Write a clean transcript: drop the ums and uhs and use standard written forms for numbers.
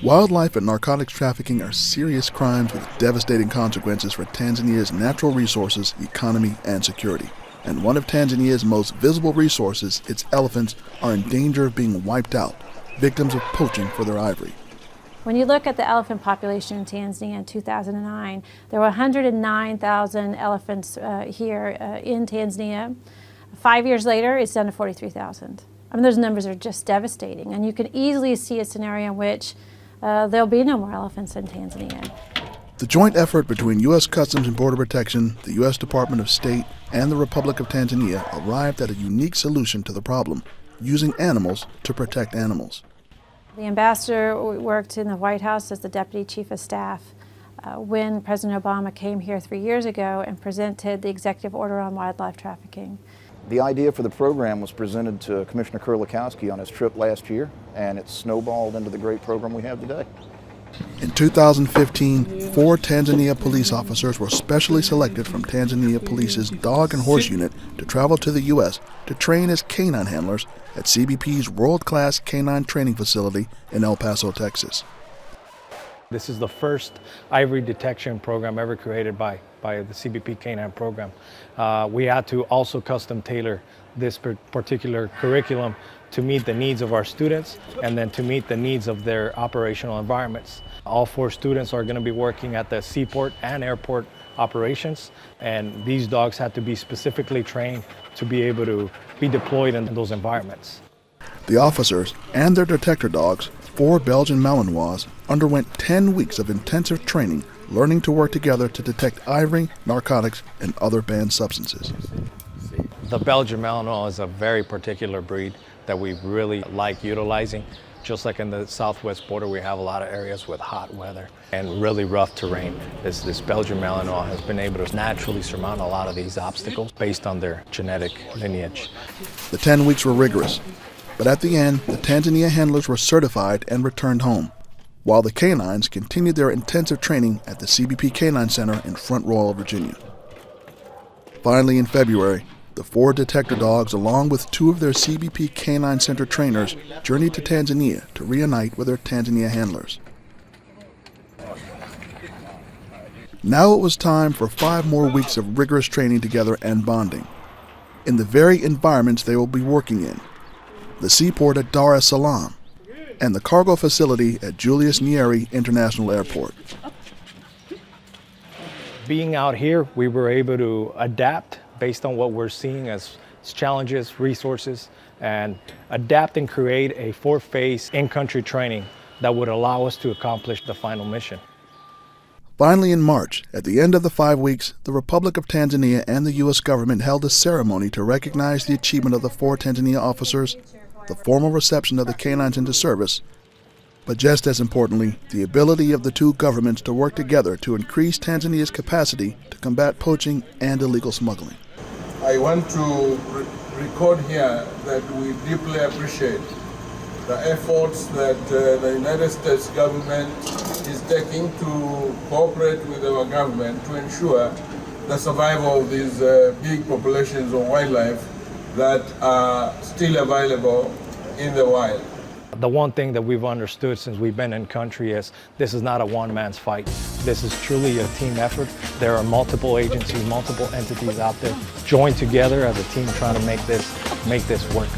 Wildlife and narcotics trafficking are serious crimes with devastating consequences for Tanzania's natural resources, economy, and security. And one of Tanzania's most visible resources, its elephants, are in danger of being wiped out, victims of poaching for their ivory. When you look at the elephant population in Tanzania in 2009, there were 109,000 elephants here in Tanzania. 5 years later, it's down to 43,000. I mean, those numbers are just devastating, and you can easily see a scenario in which there'll be no more elephants in Tanzania. The joint effort between U.S. Customs and Border Protection, the U.S. Department of State, and the Republic of Tanzania arrived at a unique solution to the problem, using animals to protect animals. The ambassador worked in the White House as the Deputy Chief of Staff when President Obama came here 3 years ago and presented the executive order on wildlife trafficking. The idea for the program was presented to Commissioner Kurlikowski on his trip last year, and it snowballed into the great program we have today. In 2015, 4 Tanzania police officers were specially selected from Tanzania Police's Dog and Horse Unit to travel to the U.S. to train as canine handlers at CBP's world-class canine training facility in El Paso, Texas. This is the first ivory detection program ever created by the CBP K-9 program. We had to also custom tailor this particular curriculum to meet the needs of our students and then to meet the needs of their operational environments. All 4 students are going to be working at the seaport and airport operations, and these dogs had to be specifically trained to be able to be deployed in those environments. The officers and their detector dogs, 4 Belgian Malinois, underwent 10 weeks of intensive training, learning to work together to detect ivory, narcotics, and other banned substances. The Belgian Malinois is a very particular breed that we really like utilizing. Just like in the southwest border, we have a lot of areas with hot weather and really rough terrain. This Belgian Malinois has been able to naturally surmount a lot of these obstacles based on their genetic lineage. The 10 weeks were rigorous, but at the end, the Tanzania handlers were certified and returned home, while the canines continued their intensive training at the CBP K-9 Center in Front Royal, Virginia. Finally, in February, the 4 detector dogs, along with 2 of their CBP K-9 Center trainers, journeyed to Tanzania to reunite with their Tanzania handlers. Now it was time for 5 more weeks of rigorous training together and bonding, in the very environments they will be working in: the seaport at Dar es Salaam and the cargo facility at Julius Nyerere International Airport. Being out here, we were able to adapt based on what we're seeing as challenges, resources, and adapt and create a 4-phase in-country training that would allow us to accomplish the final mission. Finally, in March, at the end of the 5 weeks, the Republic of Tanzania and the U.S. government held a ceremony to recognize the achievement of the 4 Tanzania officers, the formal reception of the canines into service, but just as importantly, the ability of the 2 governments to work together to increase Tanzania's capacity to combat poaching and illegal smuggling. I want to record here that we deeply appreciate the efforts that the United States government is taking to cooperate with our government to ensure the survival of these big populations of wildlife that are still available in the wild. The one thing that we've understood since we've been in country is this is not a one-man's fight. This is truly a team effort. There are multiple agencies, multiple entities out there joined together as a team trying to make this work.